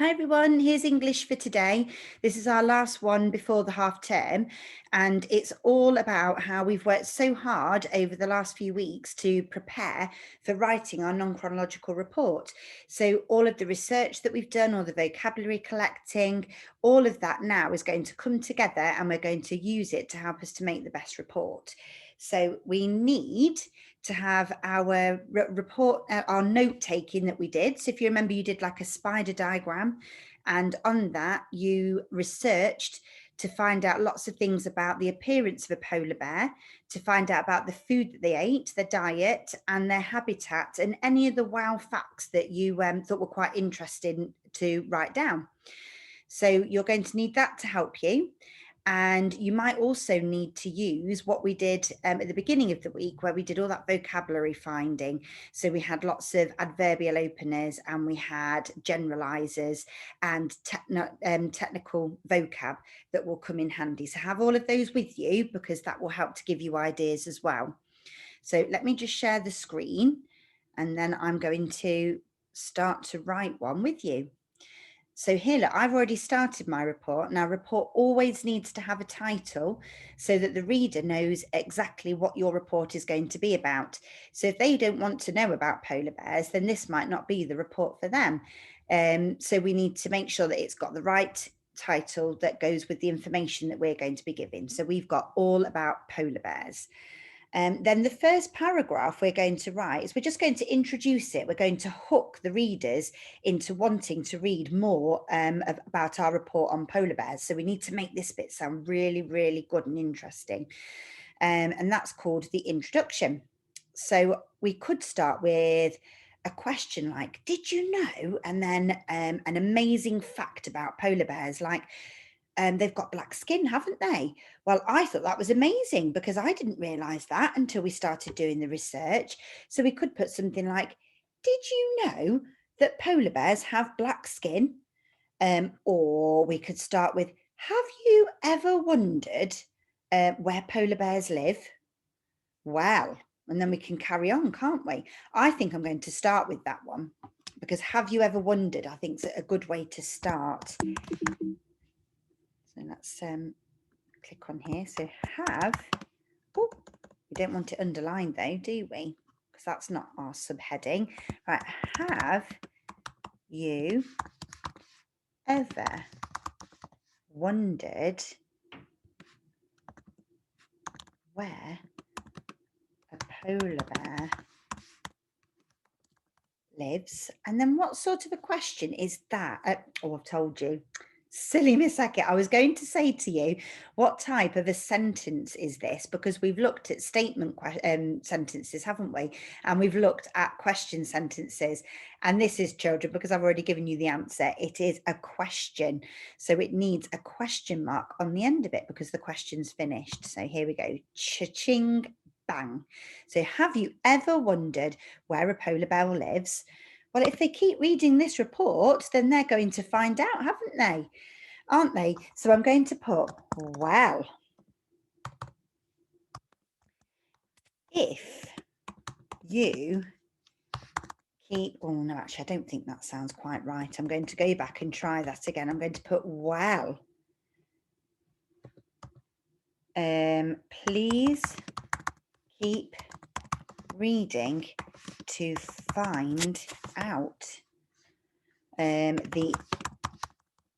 Hi everyone, here's English for today. This is our last one before the half term, and it's all about how we've worked so hard over the last few weeks to prepare for writing our non-chronological report. So all of the research that we've done, all the vocabulary collecting, all of that now is going to come together and we're going to use it to help us to make the best report. So we need to have our report, our note taking that we did. So if you remember, you did like a spider diagram, and on that you researched to find out lots of things about the appearance of a polar bear, to find out about the food that they ate, their diet and their habitat, and any of the wow facts that you thought were quite interesting to write down. So you're going to need that to help you. And you might also need to use what we did at the beginning of the week, where we did all that vocabulary finding. So we had lots of adverbial openers and we had generalizers and technical vocab that will come in handy. So have all of those with you because that will help to give you ideas as well. So let me just share the screen and then I'm going to start to write one with you. So here, look, I've already started my report. Now, report always needs to have a title so that the reader knows exactly what your report is going to be about. So if they don't want to know about polar bears, then this might not be the report for them. So we need to make sure that it's got the right title that goes with the information that we're going to be giving. So we've got all about polar bears. Then the first paragraph we're going to write is we're just going to introduce it. We're going to hook the readers into wanting to read more about our report on polar bears. So we need to make this bit sound really, really good and interesting. And that's called the introduction. So we could start with a question like, did you know? And then an amazing fact about polar bears, like, they've got black skin, haven't they? Well, I thought that was amazing because I didn't realise that until we started doing the research. So we could put something like, did you know that polar bears have black skin? Or we could start with, have you ever wondered where polar bears live? Well, and then we can carry on, can't we? I think I'm going to start with that one because have you ever wondered, I think is a good way to start. So let's click on here. So have, oh, we don't want it underlined though, do we? Because that's not our subheading. Right, have you ever wondered where a polar bear lives? And then what sort of a question is that? Oh, I've told you. Silly Miss Eckett, I was going to say to you, what type of a sentence is this? Because we've looked at statement sentences, haven't we? And we've looked at question sentences. And this is, children, because I've already given you the answer, it is a question. So it needs a question mark on the end of it because the question's finished. So here we go, cha-ching, bang. So have you ever wondered where a polar bear lives? Well, if they keep reading this report, then they're going to find out, haven't they? Aren't they? So I'm going to put, well, if you keep, oh no, actually, I don't think that sounds quite right. I'm going to go back and try that again. I'm going to put, well, please keep reading to find out the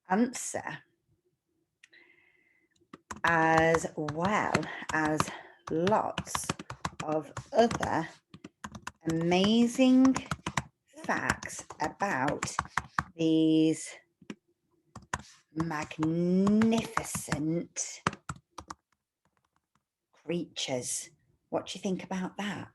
answer, as well as lots of other amazing facts about these magnificent creatures. What do you think about that?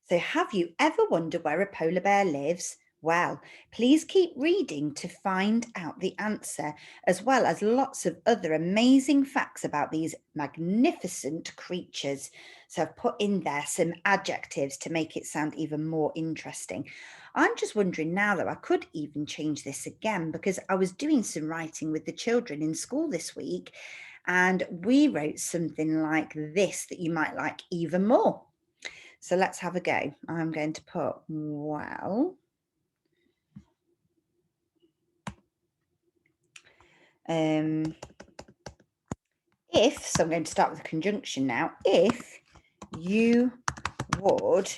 So have you ever wondered where a polar bear lives? Well, please keep reading to find out the answer, as well as lots of other amazing facts about these magnificent creatures. So I've put in there some adjectives to make it sound even more interesting. I'm just wondering now, though, I could even change this again because I was doing some writing with the children in school this week, and we wrote something like this that you might like even more. So let's have a go. I'm going to put, well, If, so I'm going to start with a conjunction now, if you would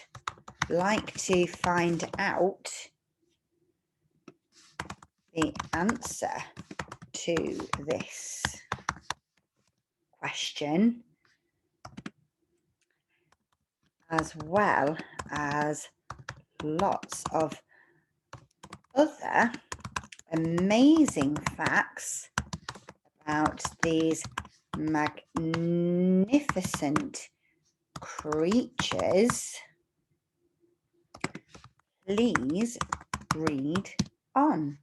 like to find out the answer to this question, as well as lots of other amazing facts about these magnificent creatures, please read on.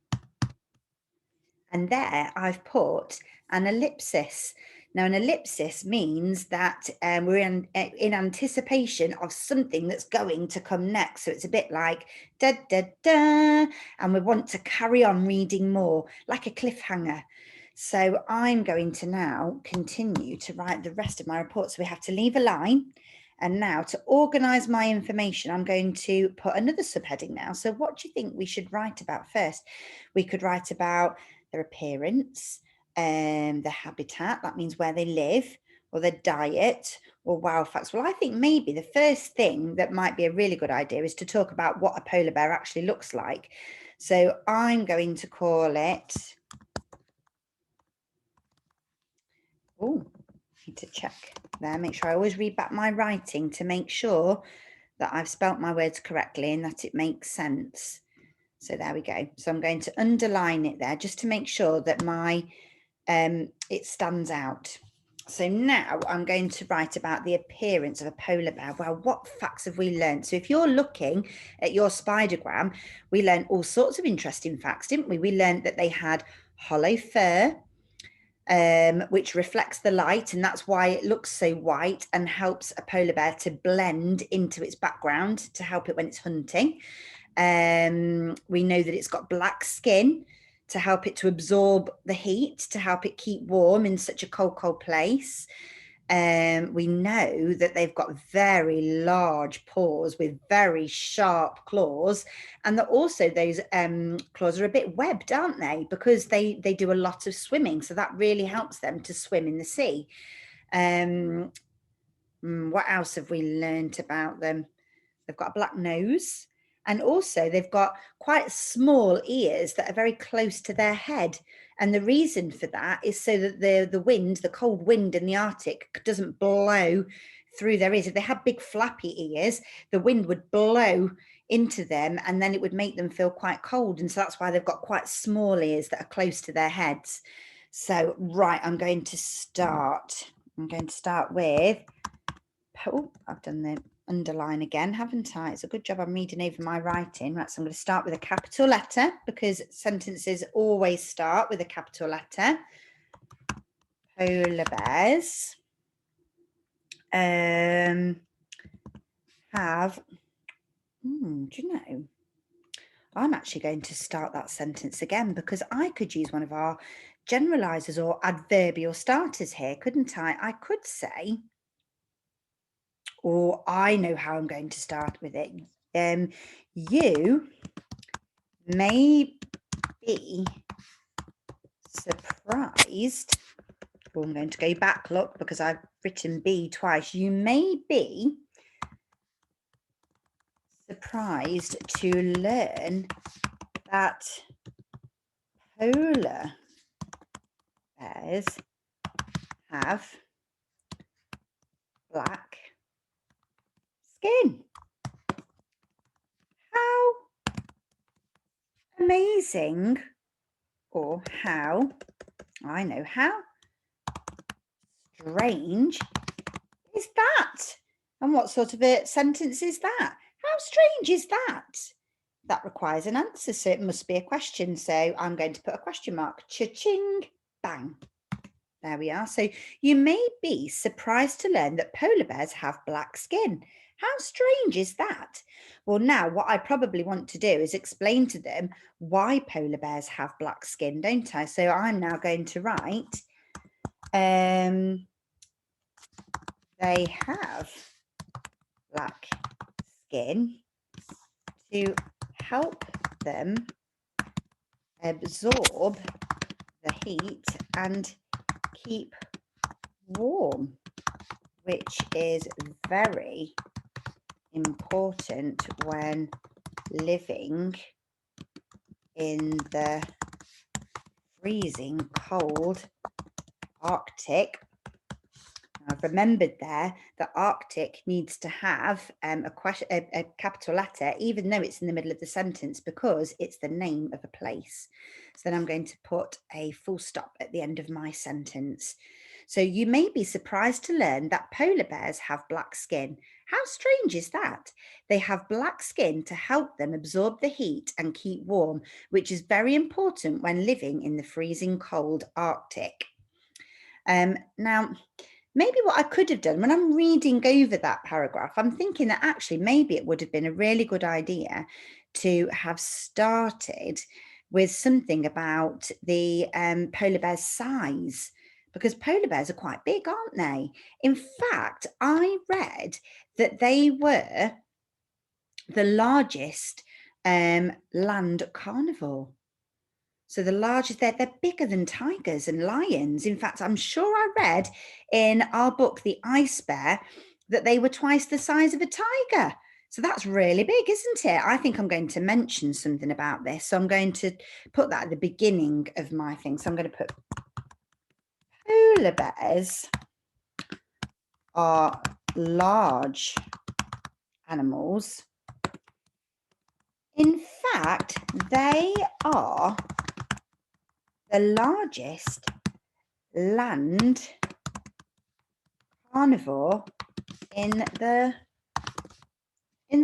And there I've put an ellipsis. Now, an ellipsis means that we're in anticipation of something that's going to come next. So it's a bit like da, da, da, and we want to carry on reading more, like a cliffhanger. So I'm going to now continue to write the rest of my report. So we have to leave a line. And now to organise my information, I'm going to put another subheading now. So what do you think we should write about first? We could write about their appearance, their habitat, that means where they live, or their diet, or wow facts. Well, I think maybe the first thing that might be a really good idea is to talk about what a polar bear actually looks like. So I'm going to call it, oh, need to check there, make sure I always read back my writing to make sure that I've spelt my words correctly and that it makes sense. So there we go. So I'm going to underline it there just to make sure that my it stands out. So now I'm going to write about the appearance of a polar bear. Well, what facts have we learned? So if you're looking at your spidergram, we learned all sorts of interesting facts, didn't we? We learned that they had hollow fur, which reflects the light, and that's why it looks so white and helps a polar bear to blend into its background to help it when it's hunting. We know that it's got black skin to help it to absorb the heat, to help it keep warm in such a cold place. We know that they've got very large paws with very sharp claws, and that also those claws are a bit webbed, aren't they? Because they do a lot of swimming, so that really helps them to swim in the sea. What else have we learned about them? They've got a black nose, and also they've got quite small ears that are very close to their head. And the reason for that is so that the wind, the cold wind in the Arctic, doesn't blow through their ears. If they had big flappy ears, the wind would blow into them and then it would make them feel quite cold. And so that's why they've got quite small ears that are close to their heads. So, right, I'm going to start with, oh, I've done the underline again, haven't I? It's a good job I'm reading over my writing. Right, so I'm going to start with a capital letter because sentences always start with a capital letter. Polar bears have, do you know, I'm actually going to start that sentence again because I could use one of our generalizers or adverbial starters here, couldn't I? I could say, or I know how I'm going to start with it. You may be surprised. Well, I'm going to go back, look, because I've written be twice. You may be surprised to learn that polar bears have black skin. How amazing, or how, I know, how strange is that? And what sort of a sentence is that? How strange is that? That requires an answer, so it must be a question. So I'm going to put a question mark. Cha-ching, bang. There we are. So you may be surprised to learn that polar bears have black skin. How strange is that? Well, now what I probably want to do is explain to them why polar bears have black skin, don't I? So I'm now going to write, they have black skin to help them absorb the heat and keep warm, which is very important when living in the freezing cold Arctic. I've remembered there that Arctic needs to have a capital letter, even though it's in the middle of the sentence, because it's the name of a place. So then I'm going to put a full stop at the end of my sentence. So you may be surprised to learn that polar bears have black skin. How strange is that? They have black skin to help them absorb the heat and keep warm, which is very important when living in the freezing cold Arctic. Now, maybe what I could have done when I'm reading over that paragraph, I'm thinking that actually maybe it would have been a really good idea to have started with something about the polar bear's size, because polar bears are quite big, aren't they? In fact, I read that they were the largest land carnivore. So the largest, they're bigger than tigers and lions. In fact, I'm sure I read in our book, The Ice Bear, that they were twice the size of a tiger. So that's really big, isn't it? I think I'm going to mention something about this. So I'm going to put that at the beginning of my thing. So I'm going to put polar bears are large animals. In fact, they are the largest land carnivore in the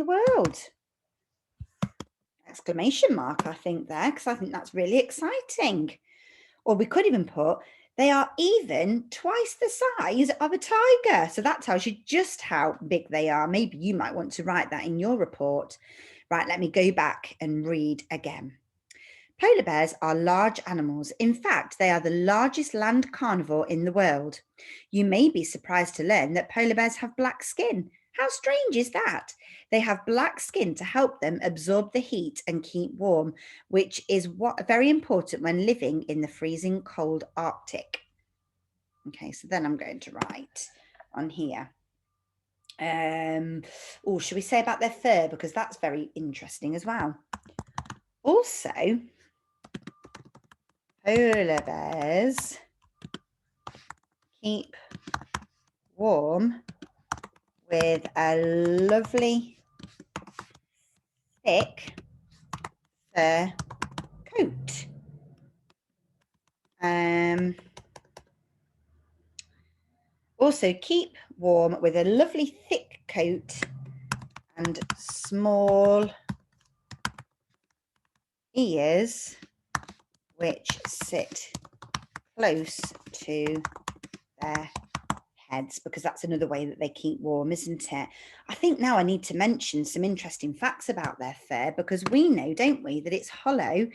world. Exclamation mark, I think there, because I think that's really exciting. Or we could even put, they are even twice the size of a tiger. So that tells you just how big they are. Maybe you might want to write that in your report. Right, let me go back and read again. Polar bears are large animals. In fact, they are the largest land carnivore in the world. You may be surprised to learn that polar bears have black skin. How strange is that? They have black skin to help them absorb the heat and keep warm, which is very important when living in the freezing cold Arctic. Okay, so then I'm going to write on here. Oh, should we say about their fur? Because that's very interesting as well. Also, polar bears keep warm with a lovely thick fur coat. Also keep warm with a lovely thick coat and small ears which sit close to their heads, because that's another way that they keep warm, isn't it? I think now I need to mention some interesting facts about their fur, because we know, don't we, that it's hollow,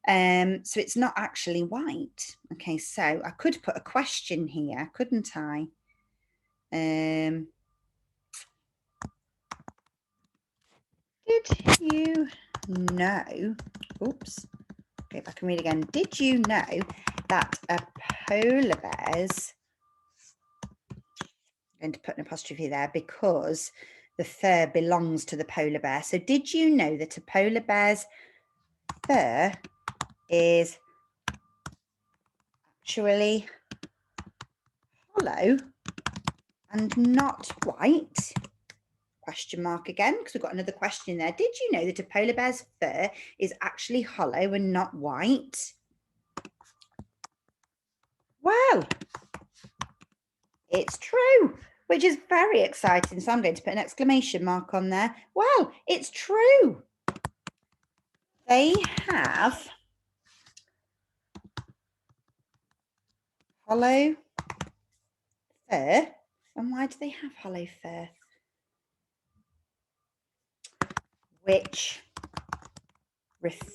so it's not actually white. Okay, so I could put a question here, couldn't I? Did you know, oops, go back and read again. Did you know that a polar bear's, I'm going to put an apostrophe there because the fur belongs to the polar bear. So did you know that a polar bear's fur is actually hollow and not white? Question mark again, because we've got another question there. Did you know that a polar bear's fur is actually hollow and not white? Well, it's true, which is very exciting. So I'm going to put an exclamation mark on there. Well, it's true. They have hollow fur. And why do they have hollow fur? Which reflects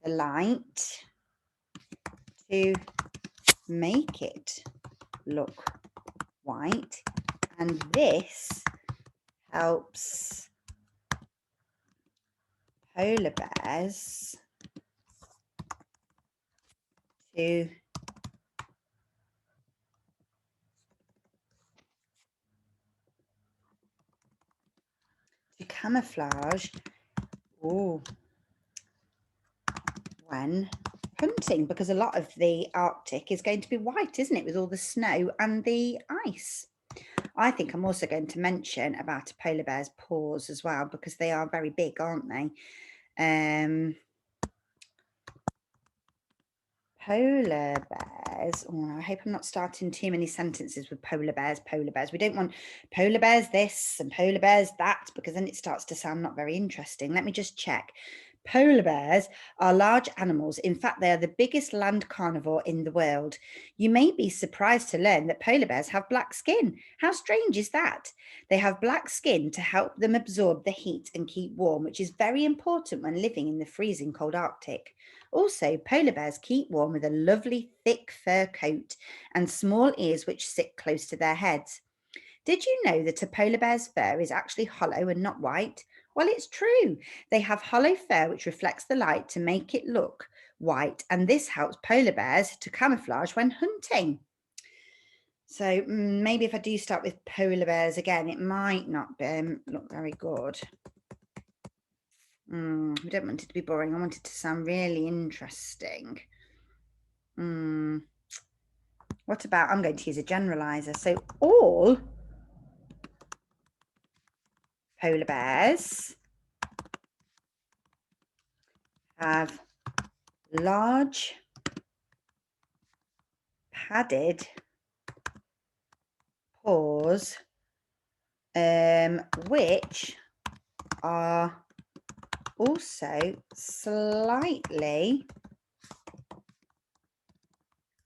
the light to make it look white, and this helps polar bears to camouflage when hunting, because a lot of the Arctic is going to be white, isn't it, with all the snow and the ice. I think I'm also going to mention about a polar bear's paws as well, because they are very big, aren't they? Polar bears. Oh, I hope I'm not starting too many sentences with polar bears, polar bears. We don't want polar bears this and polar bears that, because then it starts to sound not very interesting. Let me just check. Polar bears are large animals. In fact, they are the biggest land carnivore in the world. You may be surprised to learn that polar bears have black skin. How strange is that? They have black skin to help them absorb the heat and keep warm, which is very important when living in the freezing cold Arctic. Also, polar bears keep warm with a lovely thick fur coat and small ears which sit close to their heads. Did you know that a polar bear's fur is actually hollow and not white? Well, it's true. They have hollow fur which reflects the light to make it look white, and this helps polar bears to camouflage when hunting. So maybe if I do start with polar bears again, it might not look very good. We don't want it to be boring. I want it to sound really interesting. What about, I'm going to use a generalizer. So all polar bears have large padded paws, which are also slightly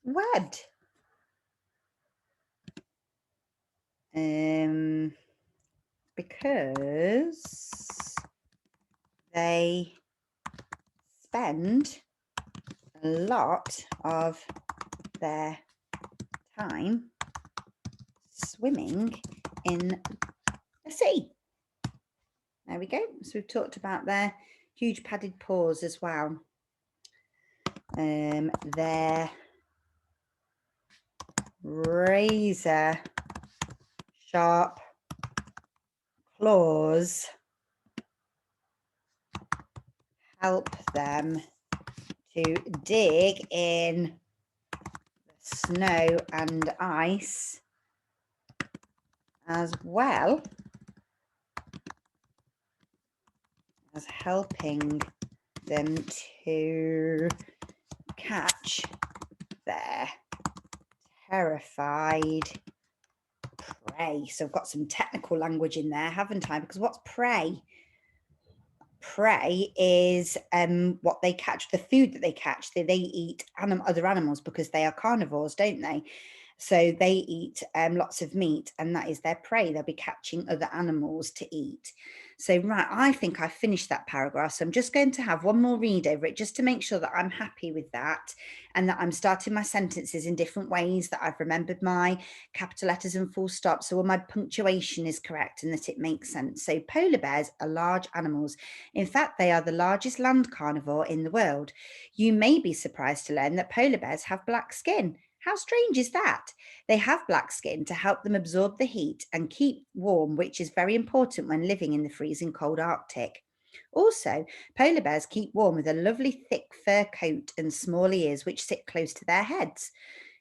webbed. Because they spend a lot of their time swimming in the sea. There we go. So we've talked about their huge padded paws as well. Their razor sharp claws help them to dig in the snow and ice, as well as helping them to catch their terrified prey. So I've got some technical language in there, haven't I? Because what's prey? Prey is what they catch, the food that they catch. They eat other animals because they are carnivores, don't they? So they eat lots of meat, and that is their prey. They'll be catching other animals to eat. So, right, I think I finished that paragraph. So I'm just going to have one more read over it just to make sure that I'm happy with that, and that I'm starting my sentences in different ways, that I've remembered my capital letters and full stops, so all my punctuation is correct and that it makes sense. So polar bears are large animals. In fact, they are the largest land carnivore in the world. You may be surprised to learn that polar bears have black skin. How strange is that? They have black skin to help them absorb the heat and keep warm, which is very important when living in the freezing cold Arctic. Also, polar bears keep warm with a lovely thick fur coat and small ears which sit close to their heads.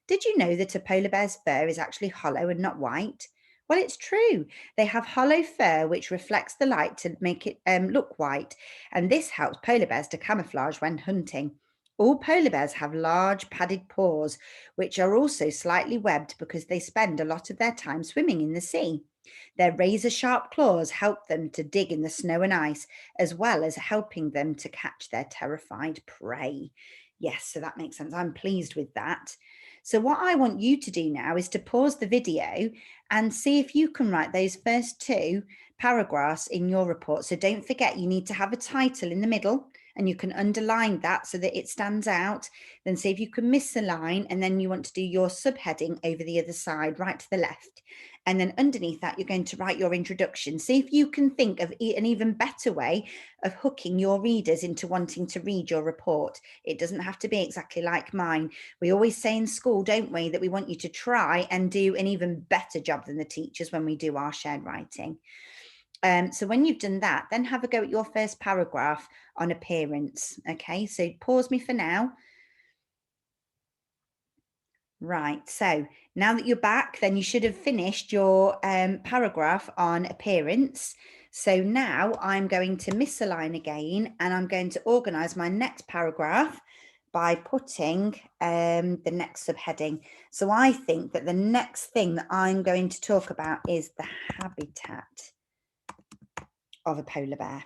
Did you know that a polar bear's fur is actually hollow and not white? Well, it's true. They have hollow fur which reflects the light to make it look white, and this helps polar bears to camouflage when hunting. All polar bears have large padded paws, which are also slightly webbed because they spend a lot of their time swimming in the sea. Their razor sharp claws help them to dig in the snow and ice, as well as helping them to catch their terrified prey. Yes, so that makes sense. I'm pleased with that. So what I want you to do now is to pause the video and see if you can write those first two paragraphs in your report. So don't forget, you need to have a title in the middle, and you can underline that so that it stands out. Then see if you can miss a line, and then you want to do your subheading over the other side, right to the left. And then underneath that, you're going to write your introduction. See if you can think of an even better way of hooking your readers into wanting to read your report. It doesn't have to be exactly like mine. We always say in school, don't we, that we want you to try and do an even better job than the teachers when we do our shared writing. So when you've done that, then have a go at your first paragraph on appearance. Okay, so pause me for now. Right, so now that you're back, then you should have finished your paragraph on appearance. So now I'm going to misalign again, and I'm going to organise my next paragraph by putting the next subheading. So I think that the next thing that I'm going to talk about is the habitat of a polar bear,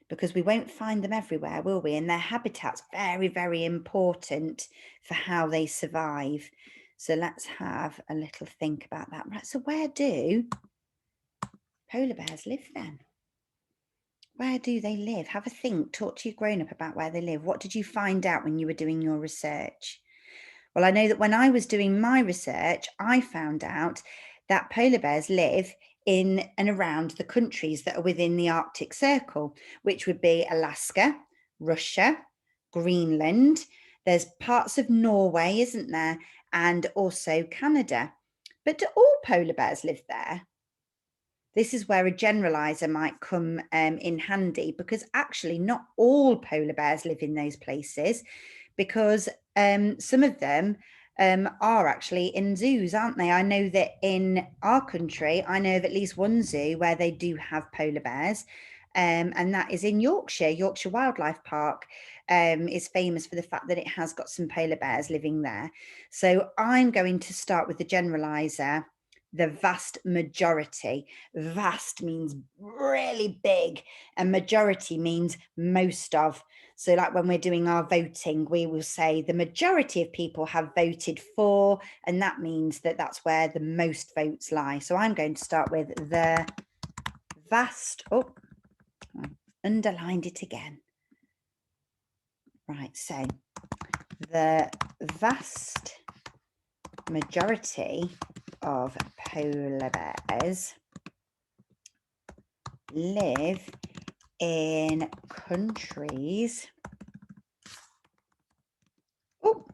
because we won't find them everywhere, will we? And their habitat's very, very important for how they survive. So let's have a little think about that. Right, so where do polar bears live then? Where do they live? Have a think, talk to your grown-up about where they live. What did you find out when you were doing your research? Well, I know that when I was doing my research, I found out that polar bears live in and around the countries that are within the Arctic Circle, which would be Alaska, Russia, Greenland. There's parts of Norway, isn't there? And also Canada. But do all polar bears live there? This is where a generalizer might come in handy, because actually not all polar bears live in those places, because some of them are actually in zoos, aren't they? I know that in our country, I know of at least one zoo where they do have polar bears, and that is in Yorkshire. Yorkshire Wildlife Park is famous for the fact that it has got some polar bears living there. So I'm going to start with the generalizer. The vast majority. Vast means really big, and majority means most of. So like when we're doing our voting, we will say the majority of people have voted for, and that means that that's where the most votes lie. So I'm going to start with the vast, oh, I underlined it again. Right, so the vast majority of polar bears live in countries. Oh,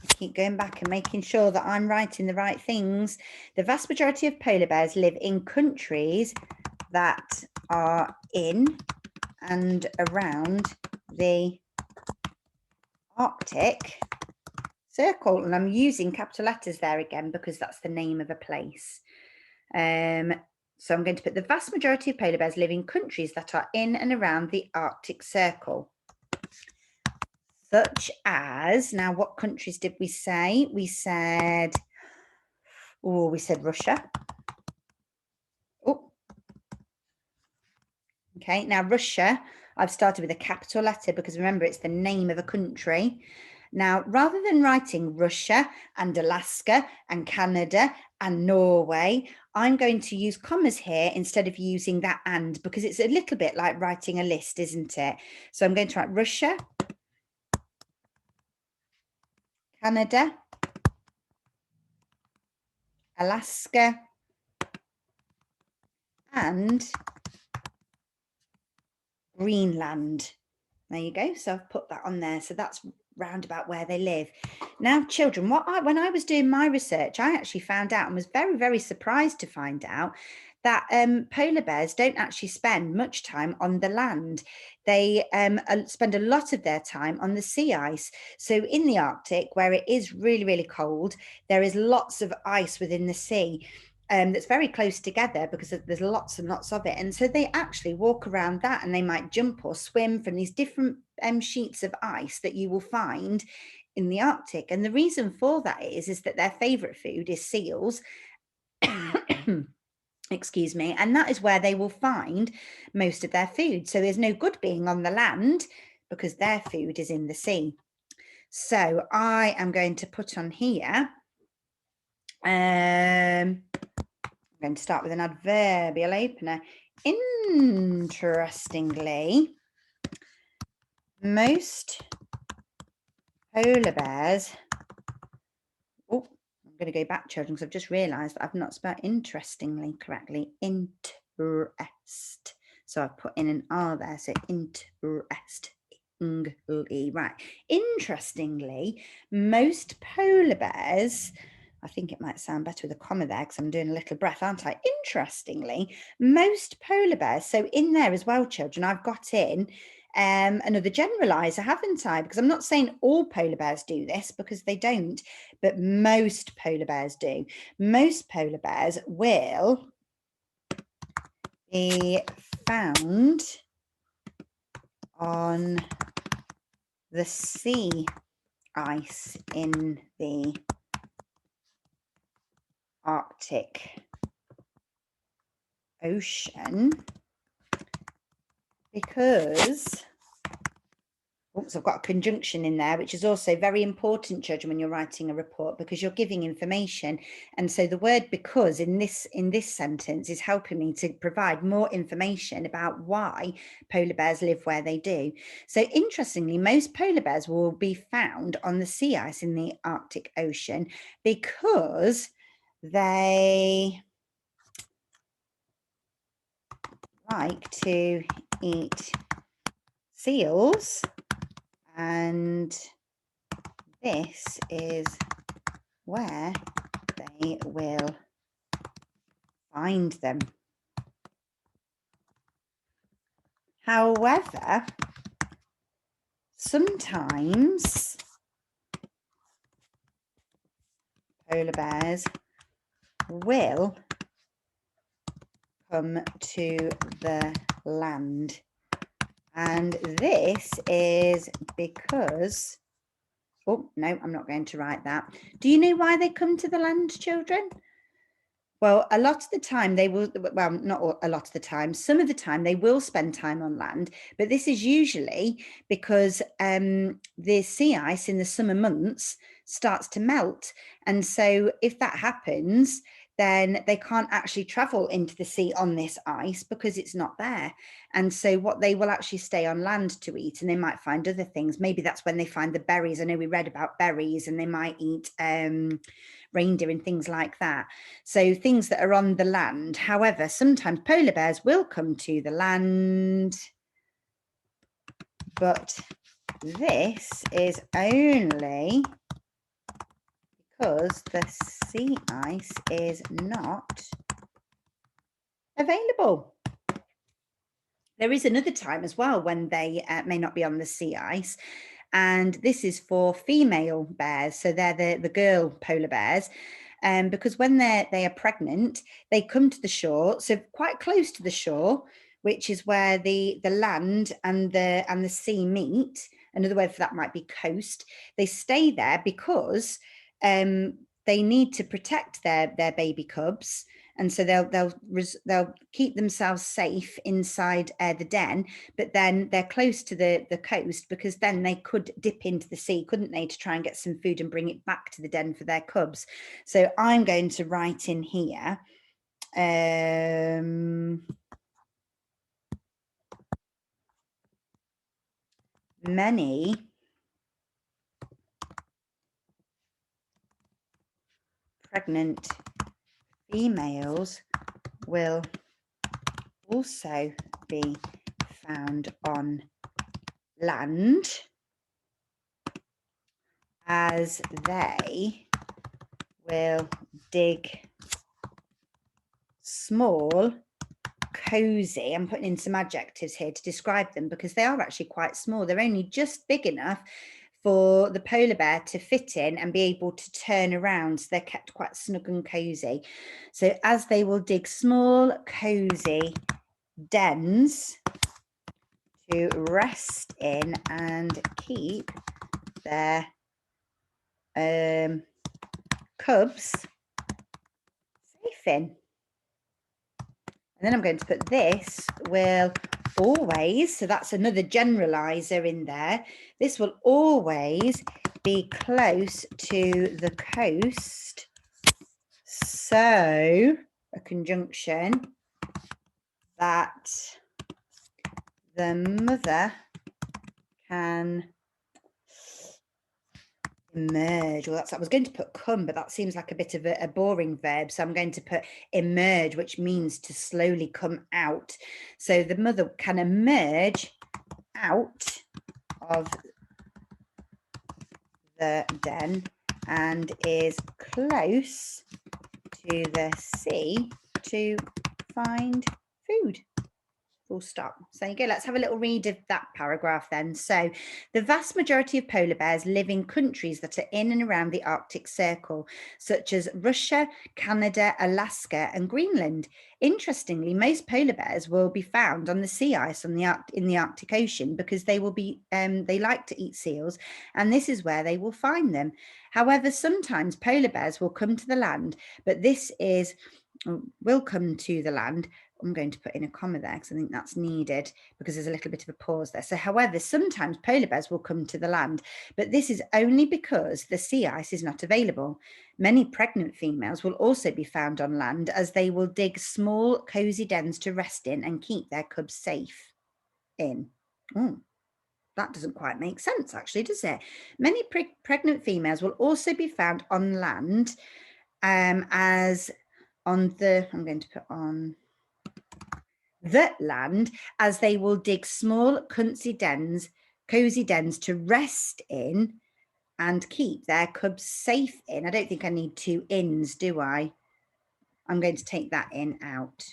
I keep going back and making sure that I'm writing the right things. The vast majority of polar bears live in countries that are in and around the Arctic Circle. And I'm using capital letters there again because that's the name of a place. So I'm going to put the vast majority of polar bears live in countries that are in and around the Arctic Circle. Such as, now what countries did we say? We said, oh, we said Russia. Oh, okay, now Russia, I've started with a capital letter because remember, it's the name of a country. Now, rather than writing Russia and Alaska and Canada and Norway, I'm going to use commas here instead of using that and, because it's a little bit like writing a list, isn't it? So I'm going to write Russia, Canada, Alaska, and Greenland. There you go. So I've put that on there. So that's round about where they live. Now, children, when I was doing my research, I actually found out and was very, very surprised to find out that polar bears don't actually spend much time on the land. They spend a lot of their time on the sea ice. So in the Arctic, where it is really, really cold, there is lots of ice within the sea. That's very close together because there's lots and lots of it. And so they actually walk around that, and they might jump or swim from these different sheets of ice that you will find in the Arctic. And the reason for that is that their favorite food is seals. Excuse me. And that is where they will find most of their food. So there's no good being on the land because their food is in the sea. So I am going to put on here, I'm going to start with an adverbial opener. Interestingly, most polar bears, oh, I'm going to go back, children, because I've just realised that I've not spelled interestingly correctly. Interest. So I've put in an R there. So interest. Right. Interestingly, most polar bears, I think it might sound better with a comma there because I'm doing a little breath, aren't I? Interestingly, most polar bears. So in there as well, children, I've got in another generalizer, haven't I? Because I'm not saying all polar bears do this, because they don't, but most polar bears do. Most polar bears will be found on the sea ice in the Arctic Ocean because, oops, I've got a conjunction in there, which is also very important, children, when you're writing a report, because you're giving information. And so the word because in this sentence is helping me to provide more information about why polar bears live where they do. So interestingly, most polar bears will be found on the sea ice in the Arctic Ocean because they like to eat seals, and this is where they will find them. However, sometimes polar bears will come to the land, and this is because, oh no, I'm not going to write that. Do you know why they come to the land, children? Well, a lot of the time they will, well, not a lot of the time, some of the time they will spend time on land, but this is usually because the sea ice in the summer months starts to melt. And so if that happens, then they can't actually travel into the sea on this ice because it's not there. And so what they will actually stay on land to eat, and they might find other things. Maybe that's when they find the berries. I know we read about berries, and they might eat reindeer and things like that. So things that are on the land. However, sometimes polar bears will come to the land, but this is only because the sea ice is not available. There is another time as well when they may not be on the sea ice, and this is for female bears. So they're the girl polar bears. Because when they are pregnant, they come to the shore, so quite close to the shore, which is where the land and the sea meet. Another word for that might be coast. They stay there because they need to protect their baby cubs, and so they'll keep themselves safe inside the den, but then they're close to the coast because then they could dip into the sea, couldn't they, to try and get some food and bring it back to the den for their cubs. So I'm going to write in here many pregnant females will also be found on land, as they will dig small, cozy, I'm putting in some adjectives here to describe them because they are actually quite small. They're only just big enough for the polar bear to fit in and be able to turn around. So they're kept quite snug and cozy. So as they will dig small, cozy dens to rest in and keep their cubs safe in. And then I'm going to put this will always, so that's another generalizer in there. This will always be close to the coast. So a conjunction that the mother can Emerge. Well, I was going to put come, but that seems like a bit of a boring verb. So I'm going to put emerge, which means to slowly come out. So the mother can emerge out of the den and is close to the sea to find food. Full stop. So there you go. Let's have a little read of that paragraph then. So the vast majority of polar bears live in countries that are in and around the Arctic Circle, such as Russia, Canada, Alaska, and Greenland. Interestingly, most polar bears will be found on the sea ice in the Arctic Ocean because they like to eat seals, and this is where they will find them. However, sometimes polar bears will come to the land, but will come to the land. I'm going to put in a comma there because I think that's needed because there's a little bit of a pause there. So, however, sometimes polar bears will come to the land, but this is only because the sea ice is not available. Many pregnant females will also be found on land as they will dig small, cozy dens to rest in and keep their cubs safe in. Oh, that doesn't quite make sense, actually, does it? Many pregnant females will also be found on land as on the, I'm going to put on the land, as they will dig small, cozy dens to rest in and keep their cubs safe in. I don't think I need two ins, do I? I'm going to take that in out.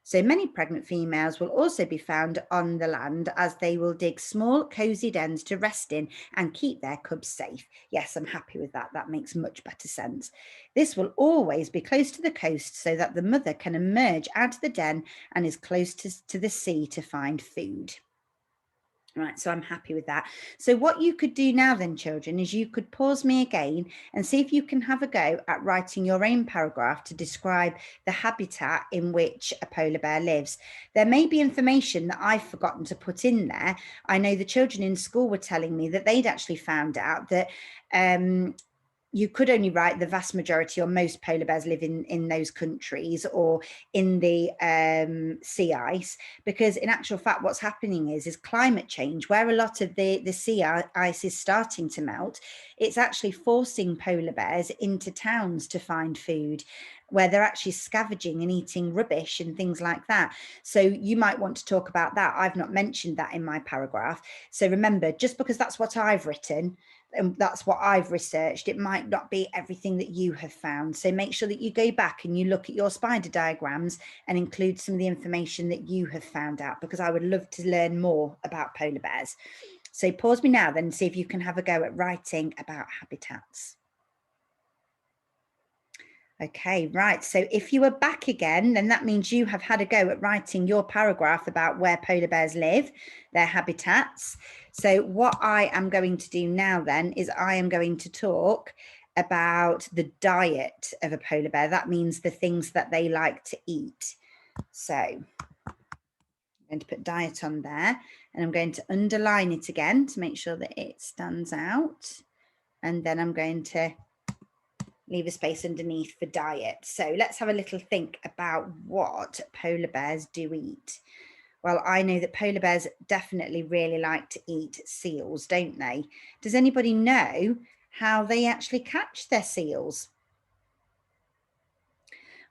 So many pregnant females will also be found on the land as they will dig small, cozy dens to rest in and keep their cubs safe. Yes, I'm happy with that. That makes much better sense. This will always be close to the coast so that the mother can emerge out of the den and is close to the sea to find food. Right, so I'm happy with that. So what you could do now then, children, is you could pause me again and see if you can have a go at writing your own paragraph to describe the habitat in which a polar bear lives. There may be information that I've forgotten to put in there. I know the children in school were telling me that they'd actually found out that you could only write the vast majority or most polar bears live in those countries or in the sea ice, because in actual fact what's happening is climate change, where a lot of the sea ice is starting to melt. It's actually forcing polar bears into towns to find food, where they're actually scavenging and eating rubbish and things like that. So you might want to talk about that. I've not mentioned that in my paragraph. So remember, just because that's what I've written and that's what I've researched, it might not be everything that you have found. So make sure that you go back and you look at your spider diagrams and include some of the information that you have found out, because I would love to learn more about polar bears. So pause me now then and see if you can have a go at writing about habitats. Okay, right. So if you are back again, then that means you have had a go at writing your paragraph about where polar bears live, their habitats. So what I am going to do now then is I am going to talk about the diet of a polar bear. That means the things that they like to eat. So I'm going to put diet on there and I'm going to underline it again to make sure that it stands out. And then I'm going to leave a space underneath for diet. So let's have a little think about what polar bears do eat. Well, I know that polar bears definitely really like to eat seals, don't they? Does anybody know how they actually catch their seals?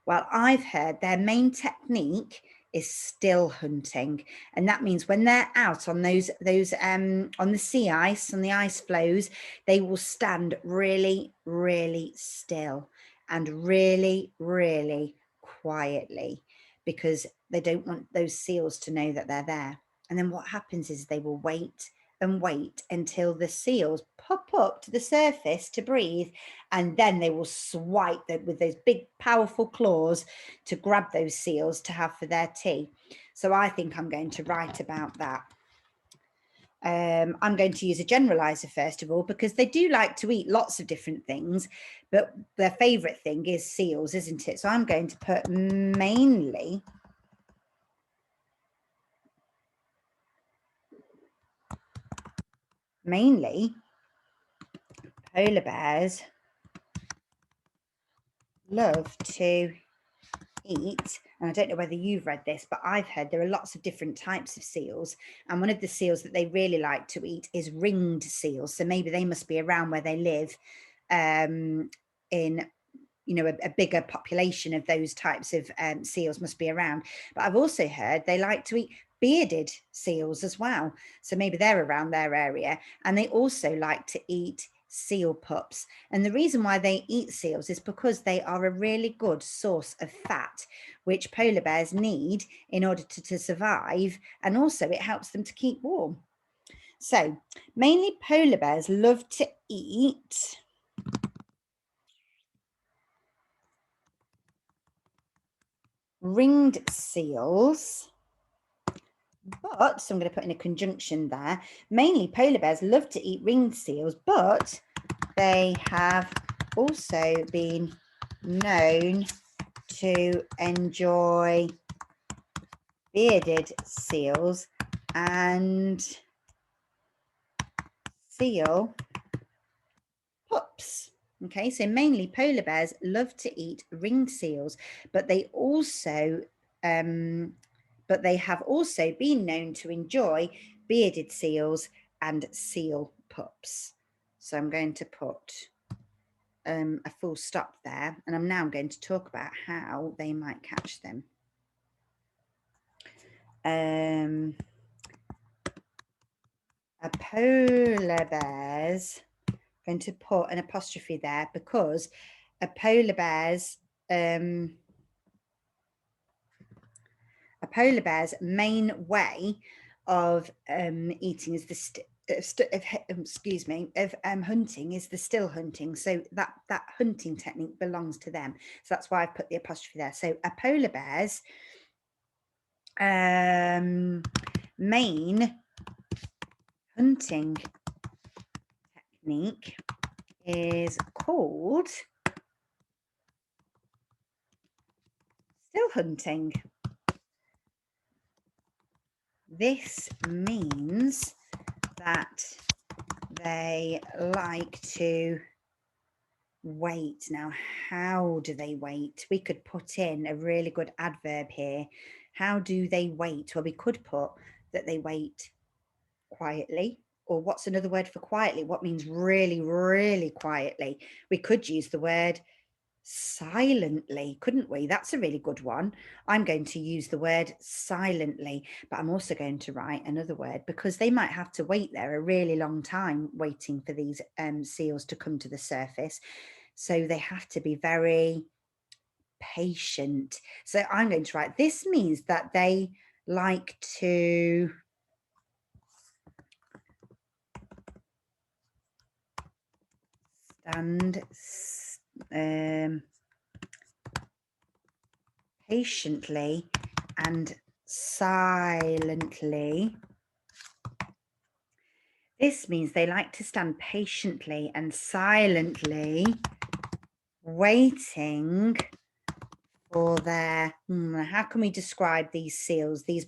Well, I've heard their main technique is still hunting, and that means when they're out on those on the sea ice, on the ice floes, they will stand really, really still and really, really quietly, because they don't want those seals to know that they're there. And then what happens is they will wait and wait until the seals pop up to the surface to breathe, and then they will swipe with those big powerful claws to grab those seals to have for their tea. So I think I'm going to write about that. I'm going to use a generalizer first of all, because they do like to eat lots of different things, but their favorite thing is seals, isn't it? So I'm going to put mainly polar bears love to eat And I don't know whether you've read this, but I've heard there are lots of different types of seals. And one of the seals that they really like to eat is ringed seals. So maybe they must be around where they live in, you know, a bigger population of those types of seals must be around. But I've also heard they like to eat bearded seals as well. So maybe they're around their area. And they also like to eat seal pups. And the reason why they eat seals is because they are a really good source of fat, which polar bears need in order to survive. And also it helps them to keep warm. So mainly polar bears love to eat ringed seals. But, so I'm going to put in a conjunction there, mainly polar bears love to eat ringed seals, but they have also been known to enjoy bearded seals and seal pups. Okay, so mainly polar bears love to eat ringed seals, but they have also been known to enjoy bearded seals and seal pups. So I'm going to put a full stop there, and I'm now going to talk about how they might catch them. A polar bear's, going to put an apostrophe there because a polar bear's main way of eating is hunting is the still hunting. So that hunting technique belongs to them. So that's why I've put the apostrophe there. So a polar bear's main hunting technique is called still hunting. This means that they like to wait. Now, how do they wait? We could put in a really good adverb here. How do they wait? Well, we could put that they wait quietly. Or what's another word for quietly? What means really, really quietly? We could use the word silently, couldn't we? That's a really good one. I'm going to use the word silently, but I'm also going to write another word because they might have to wait there a really long time waiting for these seals to come to the surface. So they have to be very patient. So I'm going to write, this means that they like to stand patiently and silently. This means they like to stand patiently and silently waiting for their, how can we describe these seals, this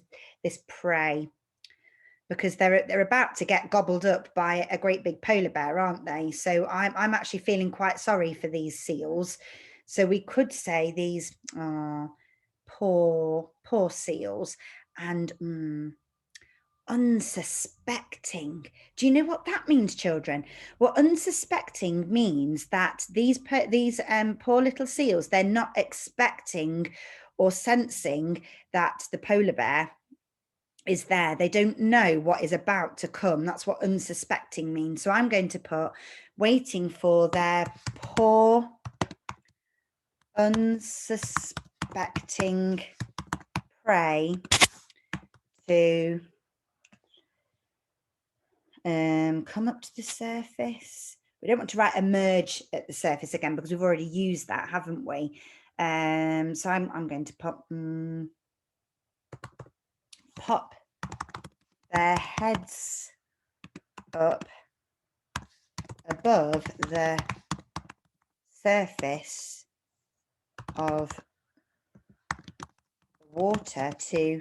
prey? Because they're about to get gobbled up by a great big polar bear, aren't they? So I'm actually feeling quite sorry for these seals. So we could say these poor seals, and unsuspecting. Do you know what that means, children? Well, unsuspecting means that these poor little seals, they're not expecting or sensing that the polar bear is there. They don't know what is about to come. That's what unsuspecting means. So I'm going to put waiting for their poor unsuspecting prey to come up to the surface. We don't want to write emerge at the surface again because we've already used that, haven't we? So I'm going to pop their heads up above the surface of the water to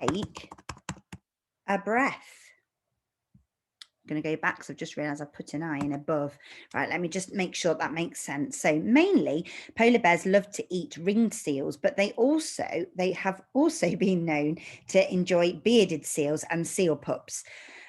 take a breath. going to go back because I've just realized I've put an I in above. Right, let me just make sure that makes sense. So mainly polar bears love to eat ringed seals, but they have also been known to enjoy bearded seals and seal pups.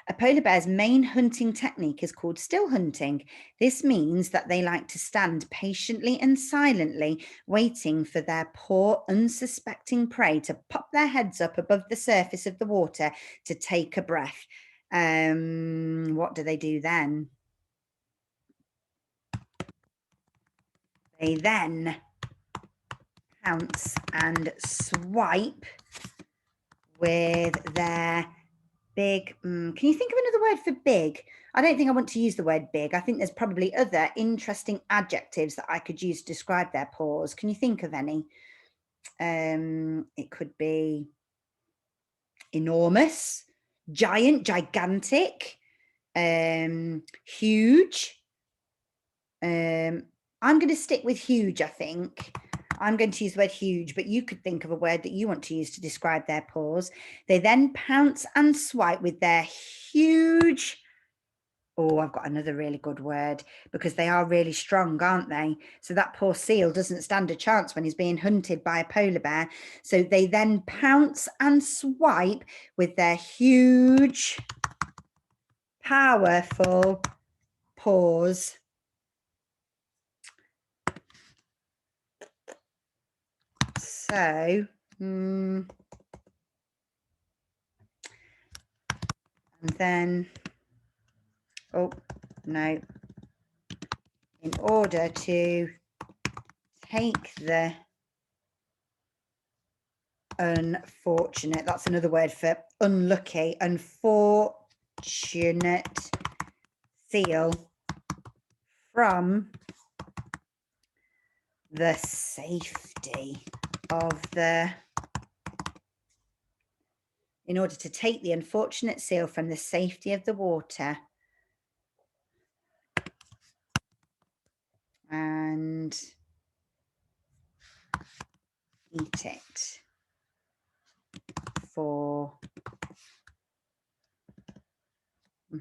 A polar bear's main hunting technique is called still hunting. This means that they like to stand patiently and silently, waiting for their poor, unsuspecting prey to pop their heads up above the surface of the water to take a breath. What do they do then? They then pounce and swipe with their big, can you think of another word for big? I don't think I want to use the word big. I think there's probably other interesting adjectives that I could use to describe their paws. Can you think of any? It could be enormous, giant, gigantic, huge. I'm going to stick with huge, I think. I'm going to use the word huge, but you could think of a word that you want to use to describe their paws. They then pounce and swipe with their huge... Oh, I've got another really good word, because they are really strong, aren't they? So that poor seal doesn't stand a chance when he's being hunted by a polar bear. So they then pounce and swipe with their huge, powerful paws. So, and then, oh, no. In order to take the unfortunate, that's another word for unlucky, unfortunate seal from the safety of the... In order to take the unfortunate seal from the safety of the water and eat it for...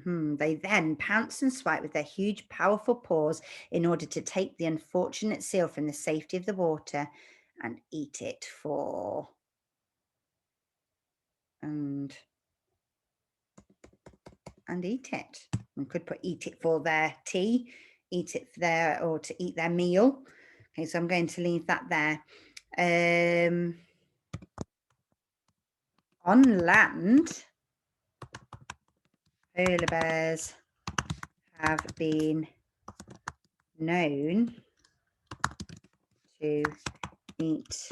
They then pounce and swipe with their huge, powerful paws in order to take the unfortunate seal from the safety of the water and eat it for... And eat it. We could put eat it for their tea, eat it for their, or to eat their meal. Okay, so I'm going to leave that there. On land, polar bears have been known to eat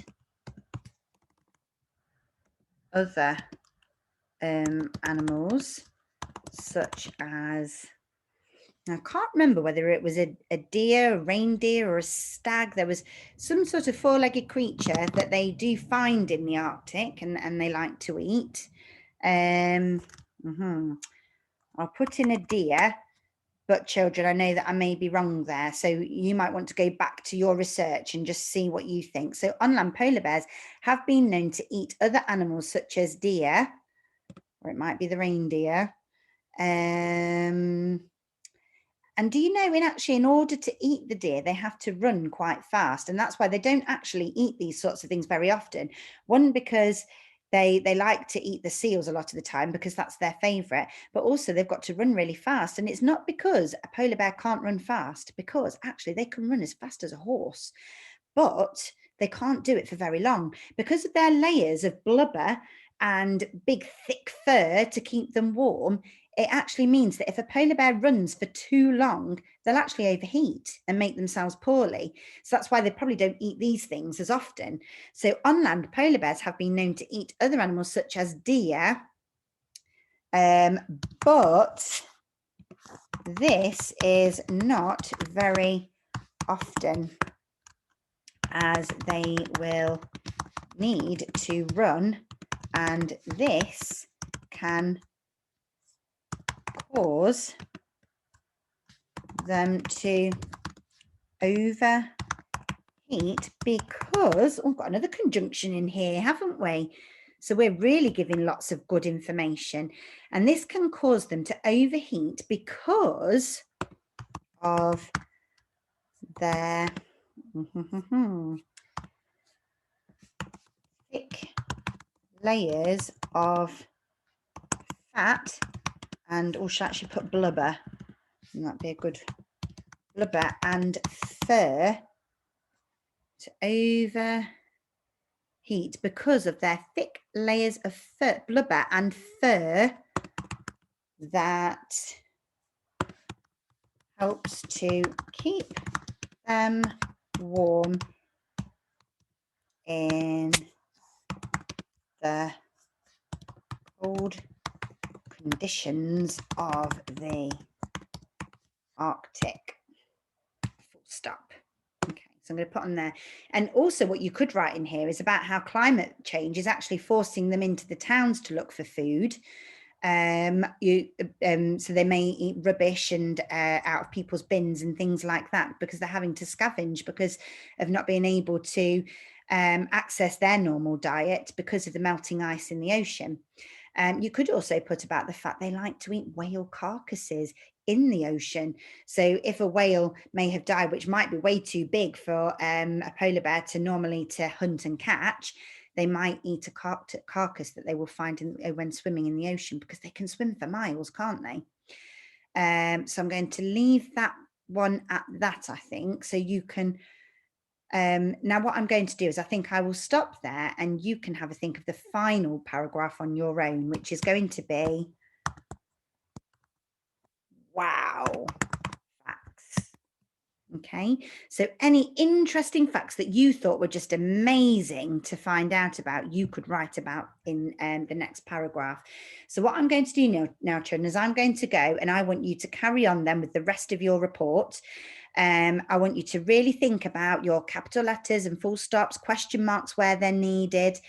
other animals, such as... I can't remember whether it was a deer, a reindeer, or a stag. There was some sort of four-legged creature that they do find in the Arctic and they like to eat. I'll put in a deer, but children, I know that I may be wrong there. So you might want to go back to your research and just see what you think. So on land, polar bears have been known to eat other animals such as deer, or it might be the reindeer. And do you know, in order to eat the deer, they have to run quite fast. And that's why they don't actually eat these sorts of things very often. One, because they like to eat the seals a lot of the time because that's their favorite, but also they've got to run really fast. And it's not because a polar bear can't run fast, because actually they can run as fast as a horse, but they can't do it for very long because of their layers of blubber and big thick fur to keep them warm. It actually means that if a polar bear runs for too long, they'll actually overheat and make themselves poorly. So that's why they probably don't eat these things as often. So on land, polar bears have been known to eat other animals such as deer, but this is not very often, as they will need to run, and this can cause them to overheat because... oh, we've got another conjunction in here, haven't we? So we're really giving lots of good information, and this can cause them to overheat because of their thick layers of fat, and should I actually put blubber? And that'd be a good blubber and fur to overheat because of their thick layers of fur, blubber and fur that helps to keep them warm in the cold conditions of the Arctic. Full stop. Okay, so I'm going to put on there. And also what you could write in here is about how climate change is actually forcing them into the towns to look for food. So they may eat rubbish and out of people's bins and things like that because they're having to scavenge because of not being able to access their normal diet because of the melting ice in the ocean. You could also put about the fact they like to eat whale carcasses in the ocean. So if a whale may have died, which might be way too big for a polar bear to normally to hunt and catch, they might eat a carcass that they will find when swimming in the ocean, because they can swim for miles, can't they? So I'm going to leave that one at that, I think, so you can now what I'm going to do is I think I will stop there and you can have a think of the final paragraph on your own, which is going to be, wow, facts. Okay, so any interesting facts that you thought were just amazing to find out about, you could write about in the next paragraph. So what I'm going to do now, children, is I'm going to go and I want you to carry on then with the rest of your report. I want you to really think about your capital letters and full stops, question marks where they're needed.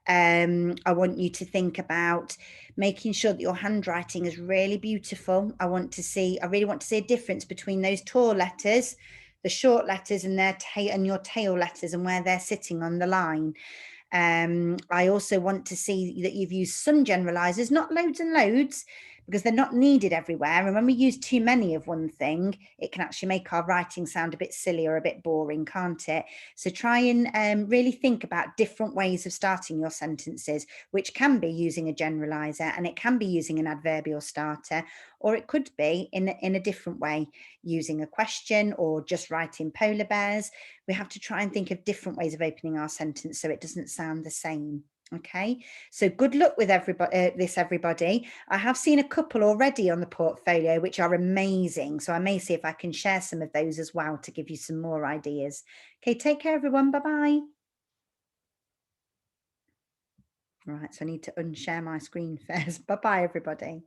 I want you to think about making sure that your handwriting is really beautiful. I really want to see a difference between those tall letters, the short letters, and your tail letters and where they're sitting on the line. I also want to see that you've used some generalizers, not loads and loads, because they're not needed everywhere. And when we use too many of one thing, it can actually make our writing sound a bit silly or a bit boring, can't it? So try and really think about different ways of starting your sentences, which can be using a generalizer, and it can be using an adverbial starter, or it could be in a different way, using a question or just writing polar bears. We have to try and think of different ways of opening our sentence so it doesn't sound the same. Okay, so good luck with everybody. I have seen a couple already on the portfolio which are amazing, so I may see if I can share some of those as well to give you some more ideas. Okay, take care everyone. Bye bye. Right, so I need to unshare my screen first. Bye bye everybody.